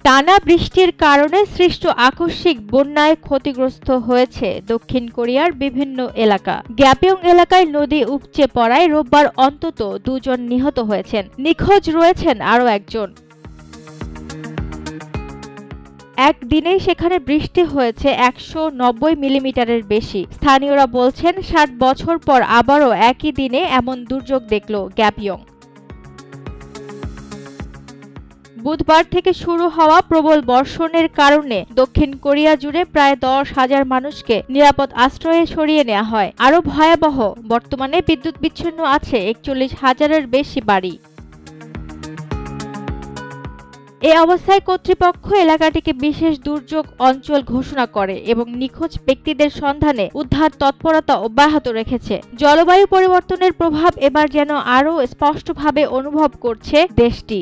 টানা বৃষ্টির কারণে সৃষ্ট আকস্মিক বন্যায় ক্ষতিগ্রস্ত হয়েছে দক্ষিণ কোরিয়ার বিভিন্ন এলাকা। গ্যাপিয়ং এলাকায় নদী উপচে পড়ায় রোববার অন্তত 2 জন নিহত হয়েছেন। নিখোঁজ রয়েছেন আরও একজন। একদিনেই সেখানে বৃষ্টি হয়েছে 190 মিলিমিটারের বেশি। স্থানীয়রা বলছেন 60 বছর পর আবারও একই দিনে এমন দুর্যোগ দেখল গ্যাপিয়ং। বুধবার থেকে শুরু হওয়া প্রবল বর্ষণের কারণে দক্ষিণ কোরিয়া জুড়ে প্রায় 10,000 মানুষকে নিরাপদ আশ্রয়ে সরিয়ে নেওয়া হয়। আরও ভয়াবহ, বর্তমানে বিদ্যুৎ বিচ্ছিন্ন আছে 41,000-এর বেশি বাড়ি। এ অবস্থায় কর্তৃপক্ষ এলাকাটিকে বিশেষ দুর্যোগ অঞ্চল ঘোষণা করে এবং নিখোঁজ ব্যক্তিদের সন্ধানে উদ্ধার তৎপরতা অব্যাহত রেখেছে। জলবায়ু পরিবর্তনের প্রভাব এবার যেন আরও স্পষ্টভাবে অনুভব করছে দেশটি।